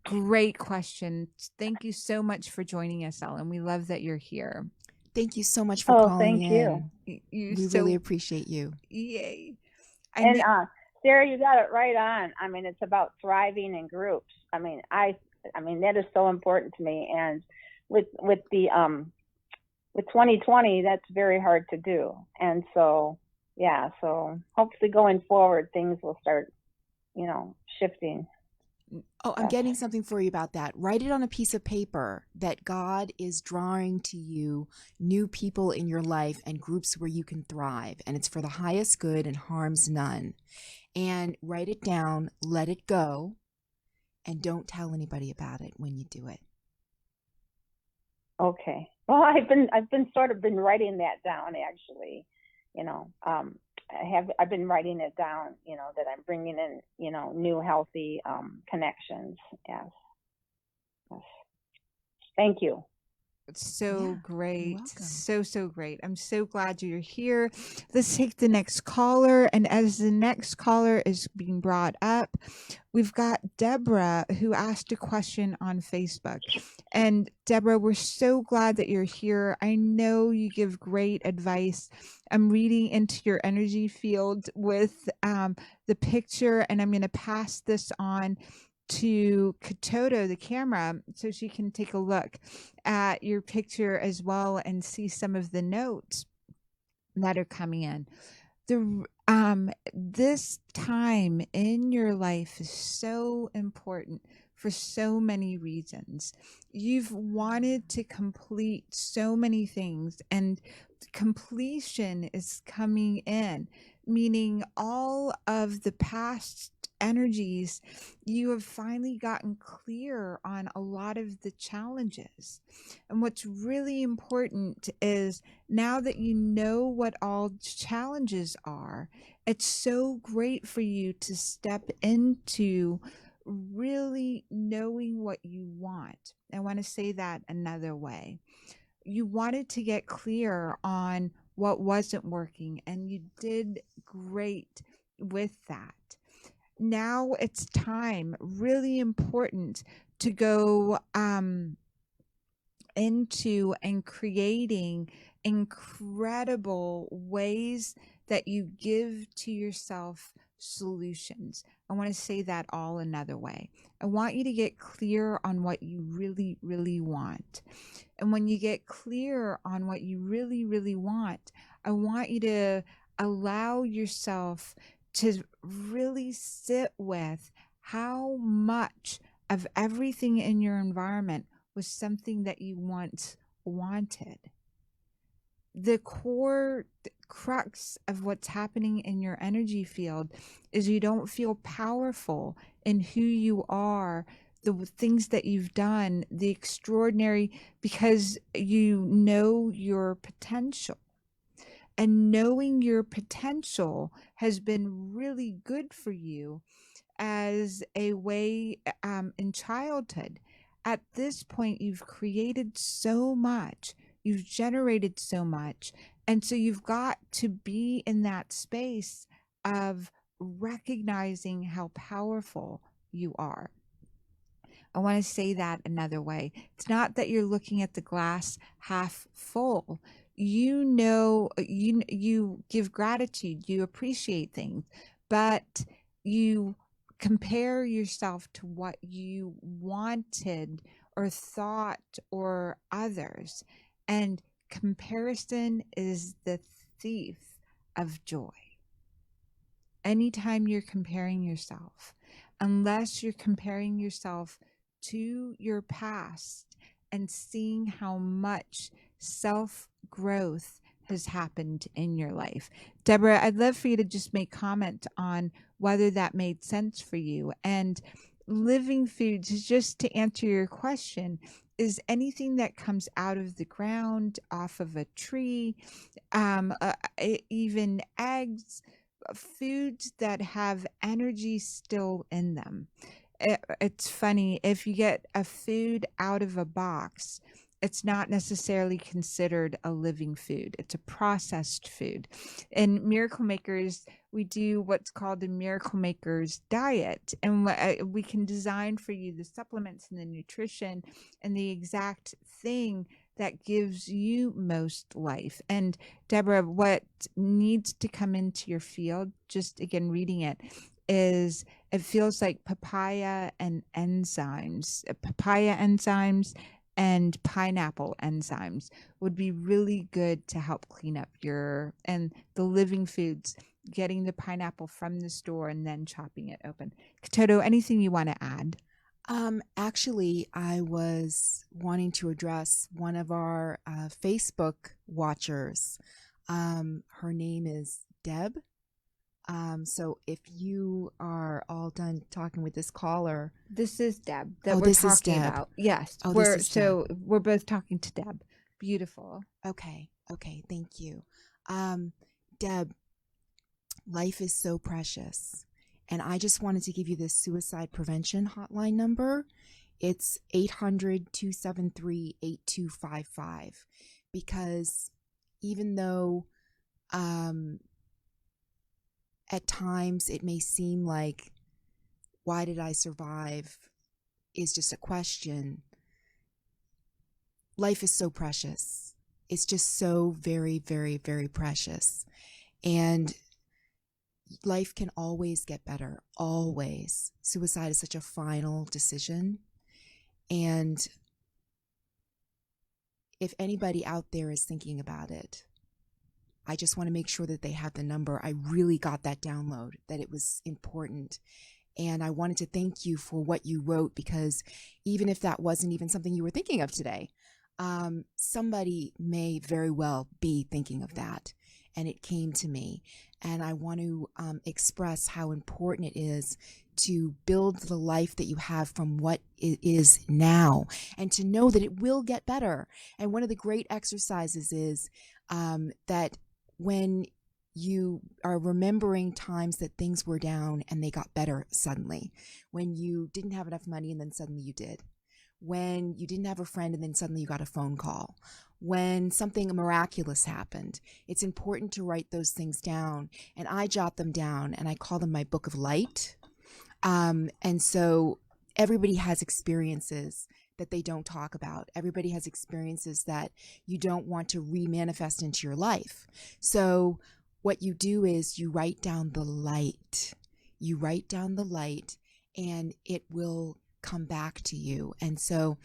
great question. Thank you so much for joining us, Ellen. We love that you're here. Thank you so much for calling thank in. you. We really appreciate you. Yay. And Sarah, you got it right on. I mean, it's about thriving in groups. I mean, that is so important to me. And with 2020, that's very hard to do. And so, yeah, so hopefully going forward, things will start, shifting. Oh, I'm getting something for you about that. Write it on a piece of paper that God is drawing to you new people in your life and groups where you can thrive. And it's for the highest good and harms none. And write it down, let it go, and don't tell anybody about it when you do it. Okay. Well, I've been writing that down, actually. I've been writing it down, that I'm bringing in, new healthy connections. Yes. Thank you. So great. You're welcome. So great. I'm so glad you're here. Let's take the next caller. And as the next caller is being brought up, we've got Deborah, who asked a question on Facebook. And Deborah, we're so glad that you're here. I know you give great advice. I'm reading into your energy field with the picture, and I'm going to pass this on to Kitoto, the camera, so she can take a look at your picture as well and see some of the notes that are coming in. This time in your life is so important for so many reasons. You've wanted to complete so many things, and completion is coming in, meaning all of the past energies, you have finally gotten clear on a lot of the challenges. And what's really important is, now that you know what all challenges are, it's so great for you to step into really knowing what you want. I want to say that another way. You wanted to get clear on what wasn't working, and you did great with that. Now it's time, really important, to go into and creating incredible ways that you give to yourself solutions. I want to say that all another way. I want you to get clear on what you really, really want. And when you get clear on what you really, really want, I want you to allow yourself to really sit with how much of everything in your environment was something that you once wanted. The core crux of what's happening in your energy field is you don't feel powerful in who you are, the things that you've done, the extraordinary, because you know your potential. And knowing your potential has been really good for you as a way in childhood. At this point, you've created so much, you've generated so much. And so you've got to be in that space of recognizing how powerful you are. I want to say that another way. It's not that you're looking at the glass half full. You give gratitude, you appreciate things, but you compare yourself to what you wanted or thought or others. And comparison is the thief of joy. Anytime you're comparing yourself, unless you're comparing yourself to your past and seeing how much self-growth has happened in your life. Deborah, I'd love for you to just make comment on whether that made sense for you. And living foods, just to answer your question, is anything that comes out of the ground, off of a tree, even eggs, foods that have energy still in them. It's funny, if you get a food out of a box, it's not necessarily considered a living food. It's a processed food. In Miracle Makers, we do what's called a Miracle Makers diet. And we can design for you the supplements and the nutrition and the exact thing that gives you most life. And Deborah, what needs to come into your field, just again reading it, is it feels like papaya enzymes and pineapple enzymes would be really good to help clean up and the living foods, getting the pineapple from the store and then chopping it open. Kitoto, anything you want to add? Actually, I was wanting to address one of our Facebook watchers. Her name is Deb. So if you are all done talking with this caller. This is Deb that we're talking about. Yes. We're both talking to Deb. Beautiful. Okay. Thank you. Deb, life is so precious. And I just wanted to give you this suicide prevention hotline number. It's 800-273-8255. Because even though at times it may seem like, why did I survive is just a question, life is so precious. It's just so very, very, very precious. And life can always get better, always. Suicide is such a final decision. And if anybody out there is thinking about it, I just want to make sure that they have the number. I really got that download, that it was important. And I wanted to thank you for what you wrote, because even if that wasn't even something you were thinking of today, somebody may very well be thinking of that. And it came to me. And I want to express how important it is to build the life that you have from what it is now, and to know that it will get better. And one of the great exercises is that when you are remembering times that things were down and they got better suddenly, when you didn't have enough money and then suddenly you did, when you didn't have a friend and then suddenly you got a phone call, when something miraculous happened, it's important to write those things down. And I jot them down and I call them my book of light. And so everybody has experiences that they don't talk about. Everybody has experiences that you don't want to re-manifest into your life. So what you do is you write down the light. You write down the light and it will come back to you. And so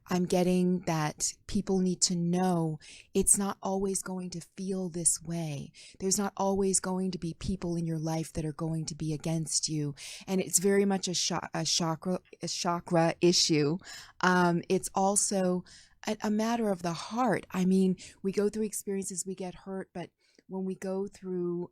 I'm getting that people need to know it's not always going to feel this way. There's not always going to be people in your life that are going to be against you. And it's very much a chakra issue. It's also a matter of the heart. I mean, we go through experiences, we get hurt, but when we go through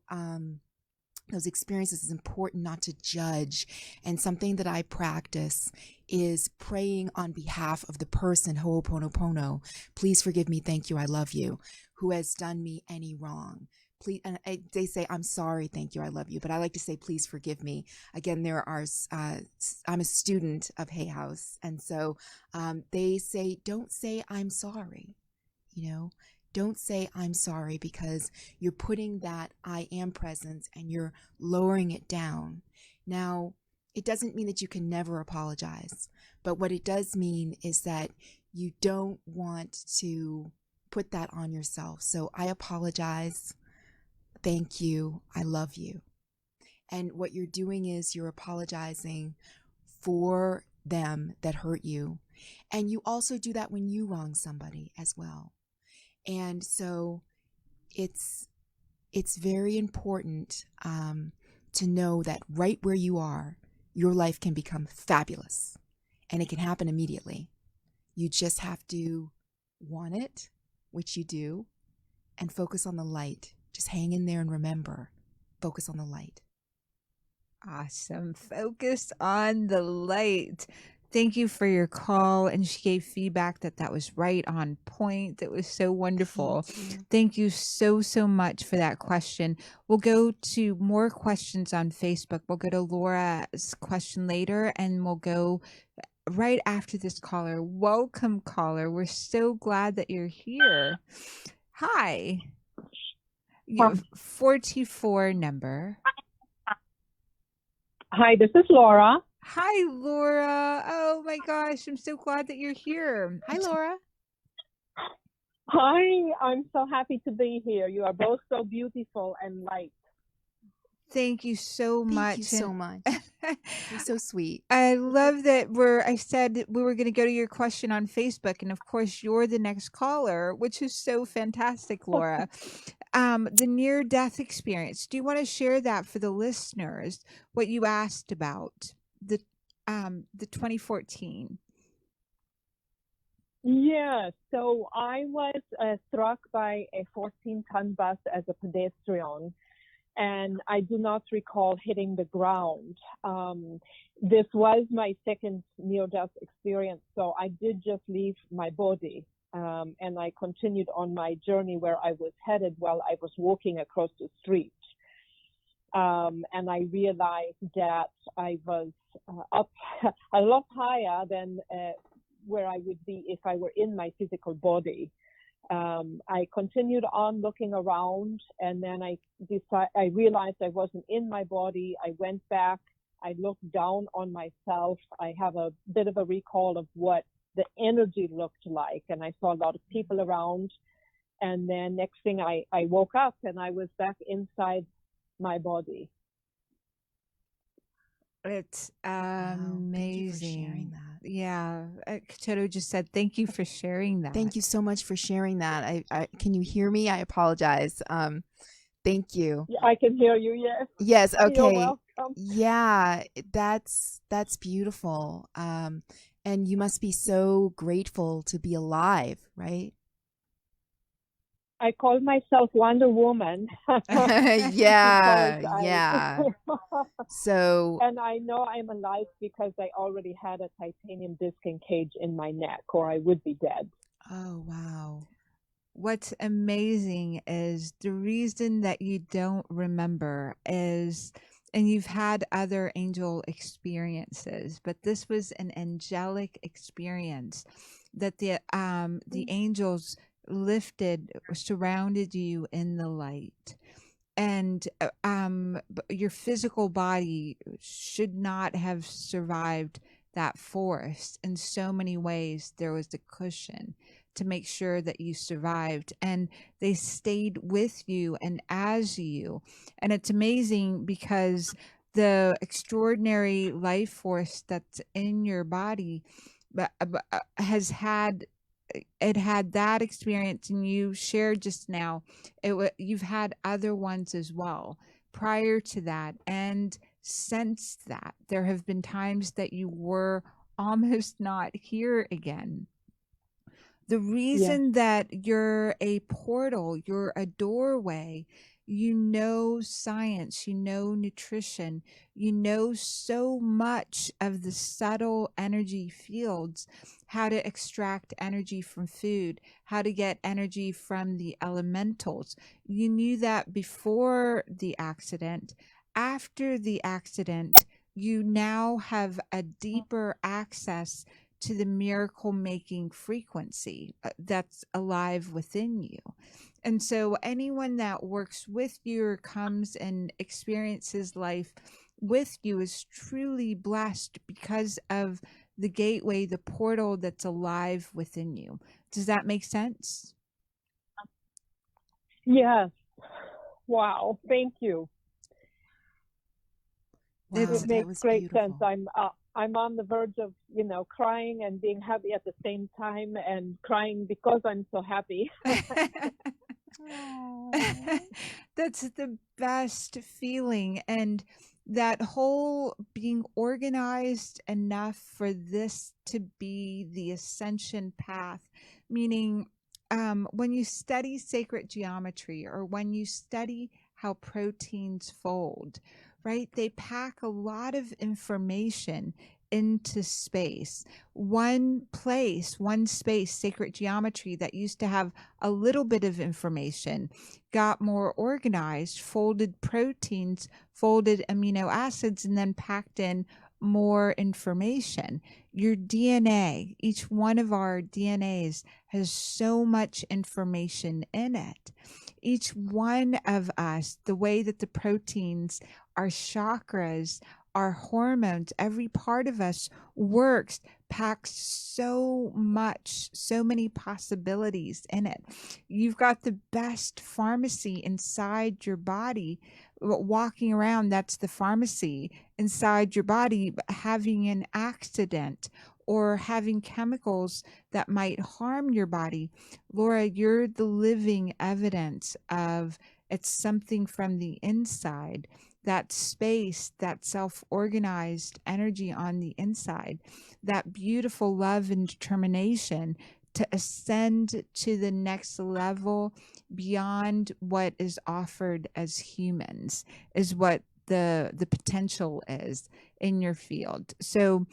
those experiences, it's important not to judge. And something that I practice is praying on behalf of the person, Ho'oponopono, please forgive me, thank you, I love you, who has done me any wrong. Please, and they say, I'm sorry, thank you, I love you. But I like to say, please forgive me. Again, I'm a student of Hay House. And so they say, don't say I'm sorry, Don't say I'm sorry, because you're putting that I am presence and you're lowering it down. Now, it doesn't mean that you can never apologize, but what it does mean is that you don't want to put that on yourself. So I apologize. Thank you. I love you. And what you're doing is you're apologizing for them that hurt you. And you also do that when you wrong somebody as well. And so it's very important to know that right where you are, your life can become fabulous, and it can happen immediately. You just have to want it, which you do, and focus on the light. Just hang in there and remember, focus on the light. Awesome. Focus on the light. Thank you for your call. And she gave feedback that was right on point. That was so wonderful. Thank you so, so much for that question. We'll go to more questions on Facebook. We'll go to Laura's question later, and we'll go right after this caller. Welcome, caller. We're so glad that you're here. Hi. You have 44 number. Hi, this is Laura. Hi, Laura. Oh my gosh, I'm so glad that you're here. Hi, Laura. Hi, I'm so happy to be here. You are both so beautiful and light. Thank you so much. Thank you so much. You're so sweet. I love that I said we were going to go to your question on Facebook, and of course you're the next caller, which is so fantastic, Laura. The near-death experience. Do you want to share that for the listeners? What you asked about the 2014. Yeah, so I was struck by a 14-ton bus as a pedestrian, and I do not recall hitting the ground. This was my second near-death experience, so I did just leave my body, and I continued on my journey where I was headed while I was walking across the street. And I realized that I was up a lot higher than where I would be if I were in my physical body. I continued on looking around, and then I realized I wasn't in my body. I went back. I looked down on myself. I have a bit of a recall of what the energy looked like, and I saw a lot of people around. And then next thing I woke up, and I was back inside my body. It's Wow. amazing. Thank you for sharing that. Yeah, Kitoto just said thank you for sharing that. Thank you so much for sharing that. I can you hear me? I apologize. Thank you. Yeah, I can hear you. Yes. Yes. You're Okay. welcome. Yeah, that's beautiful. And you must be so grateful to be alive, right? I call myself Wonder Woman. Yeah, Because yeah. So, And I know I'm alive because I already had a titanium disc and cage in my neck, or I would be dead. oh wow. What's amazing is the reason that you don't remember is, and you've had other angel experiences, but this was an angelic experience that the angels lifted, surrounded you in the light. And your physical body should not have survived that force. In so many ways, there was a cushion to make sure that you survived, and they stayed with you and as you. And it's amazing because the extraordinary life force that's in your body has had that experience, and you shared just now you've had other ones as well prior to that, and since that there have been times that you were almost not here again. The reason that you're a portal, you're a doorway, you know science, you know nutrition, you know so much of the subtle energy fields, how to extract energy from food, how to get energy from the elementals. You knew that before the accident. After the accident, you now have a deeper access to the miracle making frequency that's alive within you. And so anyone that works with you or comes and experiences life with you is truly blessed because of the gateway, the portal that's alive within you. Does that make sense? Yes. Wow. Thank you. Wow, It that makes was great beautiful. sense. I'm on the verge of, crying and being happy at the same time, and crying because I'm so happy. That's the best feeling. And that whole being organized enough for this to be the ascension path, meaning when you study sacred geometry, or when you study how proteins fold, right? They pack a lot of information into space. One place, one space, sacred geometry that used to have a little bit of information got more organized, folded proteins, folded amino acids, and then packed in more information. Your DNA, each one of our DNAs has so much information in it. Each one of us, the way that the proteins, our chakras, our hormones, every part of us works, packs so much, so many possibilities in it. You've got the best pharmacy inside your body. Walking around, that's the pharmacy inside your body. Having an accident or having chemicals that might harm your body, Laura, you're the living evidence of it's something from the inside. That space, that self-organized energy on the inside, that beautiful love and determination to ascend to the next level beyond what is offered as humans is what the potential is in your field. So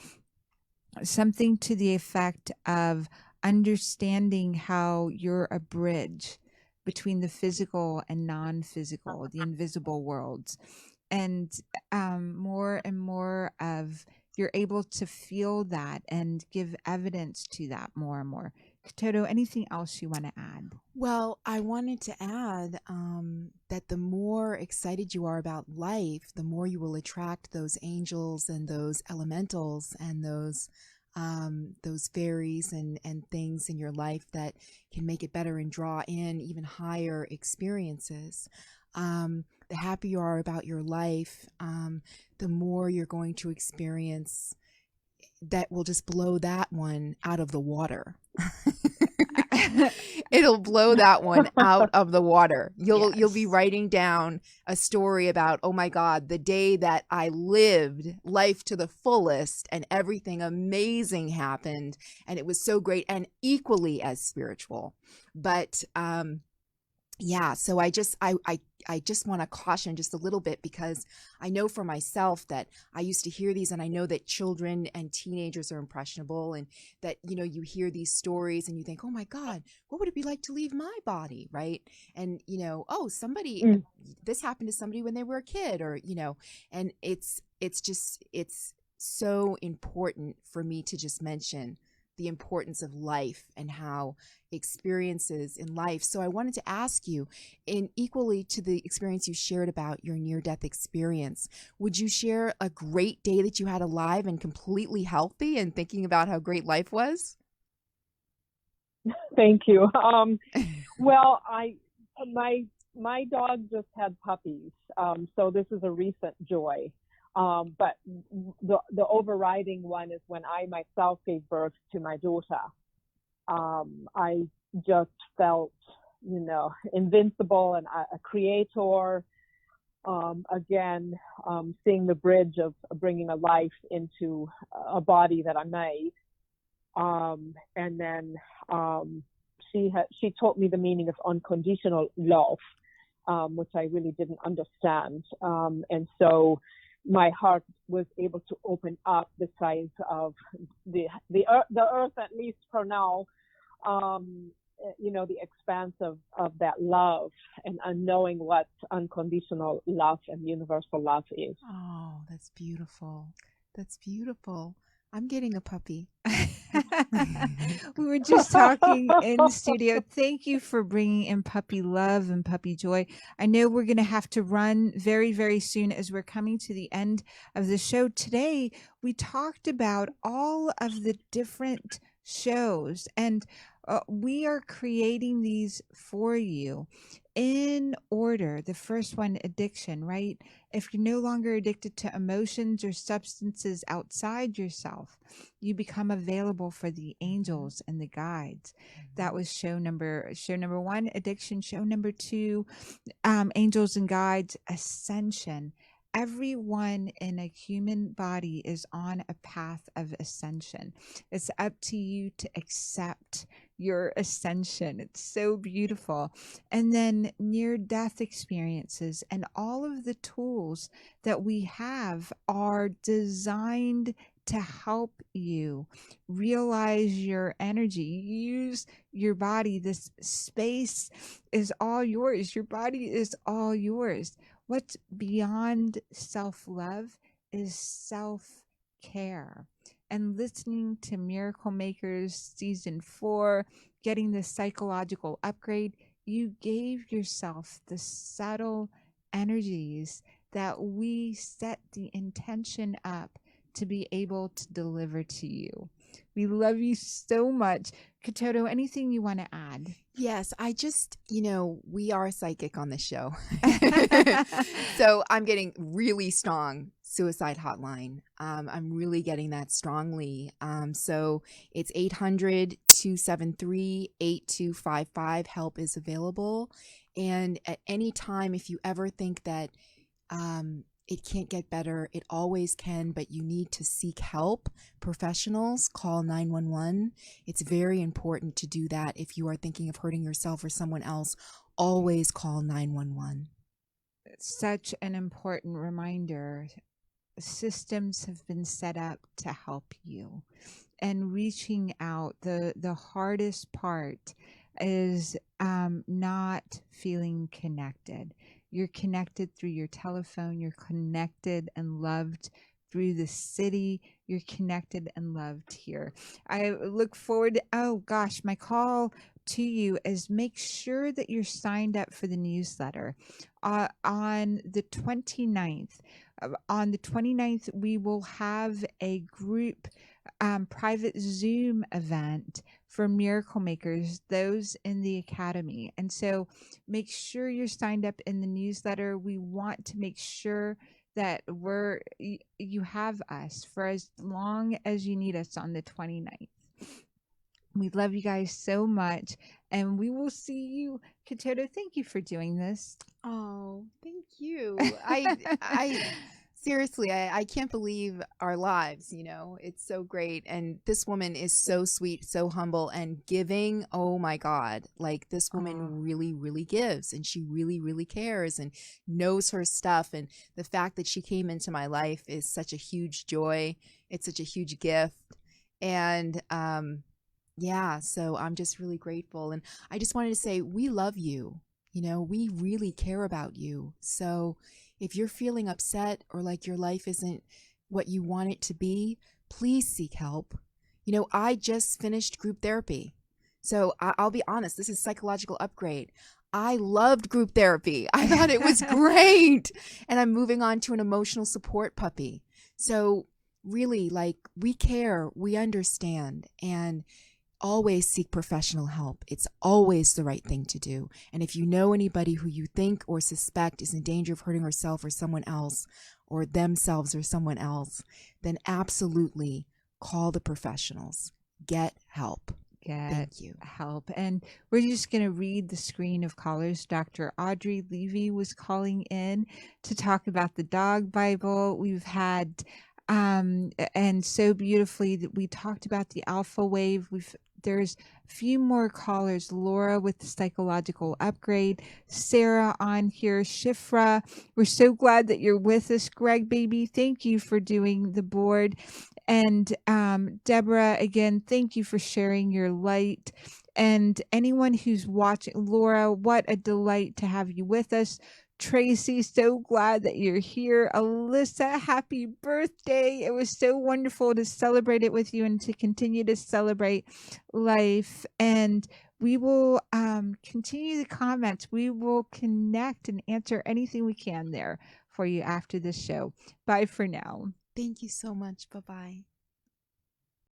something to the effect of understanding how you're a bridge between the physical and non-physical, the invisible worlds. And more and more of you're able to feel that and give evidence to that more and more. Kitoto, anything else you want to add? Well, I wanted to add that the more excited you are about life, the more you will attract those angels and those elementals and those fairies and things in your life that can make it better and draw in even higher experiences. The happier you are about your life, the more you're going to experience that will just blow that one out of the water. It'll blow that one out of the water. You'll be writing down a story about, oh my God, the day that I lived life to the fullest and everything amazing happened and it was so great and equally as spiritual. But yeah, so I just want to caution just a little bit, because I know for myself that I used to hear these, and I know that children and teenagers are impressionable, and that, you know, you hear these stories and you think, oh my God, what would it be like to leave my body, right? And, you know, oh, this happened to somebody when they were a kid, or, you know, and it's so important for me to just mention the importance of life and how experiences in life. So I wanted to ask you, in equally to the experience you shared about your near-death experience, would you share a great day that you had alive and completely healthy and thinking about how great life was? Thank you. Well, my dog just had puppies, so this is a recent joy. But the overriding one is when I myself gave birth to my daughter. I just felt, you know, invincible and a creator. Again, seeing the bridge of bringing a life into a body that I made. And then she taught me the meaning of unconditional love, which I really didn't understand. And so my heart was able to open up the size of the earth, at least for now, you know, the expanse of that love and knowing what unconditional love and universal love is. Oh, that's beautiful. That's beautiful. I'm getting a puppy. We were just talking in the studio. Thank you for bringing in puppy love and puppy joy. I know we're going to have to run very, very soon as we're coming to the end of the show. Today, we talked about all of the different shows, and we are creating these for you in order. The first one, addiction, right? If you're no longer addicted to emotions or substances outside yourself, you become available for the angels and the guides. That was show number one, addiction. Show number 2, angels and guides, ascension. everyone in a human body is on a path of ascension. It's up to you to accept your ascension. It's so beautiful. And then near-death experiences and all of the tools that we have are designed to help you realize your energy. Use your body. This space is all yours. Your body is all yours. What's beyond self-love is self-care. And listening to Miracle Makers Season 4, getting the psychological upgrade, you gave yourself the subtle energies that we set the intention up to be able to deliver to you. We love you so much. Kitoto, anything you want to add? Yes, I just, we are psychic on this show. So I'm getting really strong suicide hotline. I'm really getting that strongly. So it's 800-273-8255. Help is available. And at any time, if you ever think that it can't get better, it always can, but you need to seek help. Professionals, call 911. It's very important to do that. If you are thinking of hurting yourself or someone else, always call 911. Such an important reminder. Systems have been set up to help you. And reaching out, the hardest part is not feeling connected. You're connected through your telephone. You're connected and loved through the city. You're connected and loved here. I look forward. Oh gosh, my call to you is make sure that you're signed up for the newsletter. On the 29th, we will have a group private Zoom event for Miracle Makers, those in the Academy. And so make sure you're signed up in the newsletter. We want to make sure that you have us for as long as you need us on the 29th. We love you guys so much, and we will see you. Kitoto, thank you for doing this. Oh, thank you. I seriously, I can't believe our lives, it's so great. And this woman is so sweet, so humble and giving. Oh my God. Like this woman really, really gives, and she really, really cares and knows her stuff. And the fact that she came into my life is such a huge joy. It's such a huge gift. And, yeah, so I'm just really grateful. And I just wanted to say, we love you. We really care about you. So if you're feeling upset or like your life isn't what you want it to be, please seek help. I just finished group therapy. So I'll be honest, this is psychological upgrade. I loved group therapy. I thought it was great. And I'm moving on to an emotional support puppy. So really, like, we care, we understand, and always seek professional help. It's always the right thing to do. And if you know anybody who you think or suspect is in danger of hurting herself or someone else, or themselves or someone else, then absolutely call the professionals. Get help. Thank you. Help. And we're just going to read the screen of callers. Dr. Audrey Levy was calling in to talk about the dog Bible. We've had and so beautifully that we talked about the alpha wave. There's a few more callers. Laura with the psychological upgrade, Sarah on here, Shifra. We're so glad that you're with us. Greg, baby, thank you for doing the board. And Deborah, again, thank you for sharing your light. And anyone who's watching, Laura, what a delight to have you with us. Tracy, so glad that you're here. Alyssa, happy birthday. It was so wonderful to celebrate it with you and to continue to celebrate life. And we will continue the comments. We will connect and answer anything we can there for you after this show. Bye for now. Thank you so much. Bye-bye.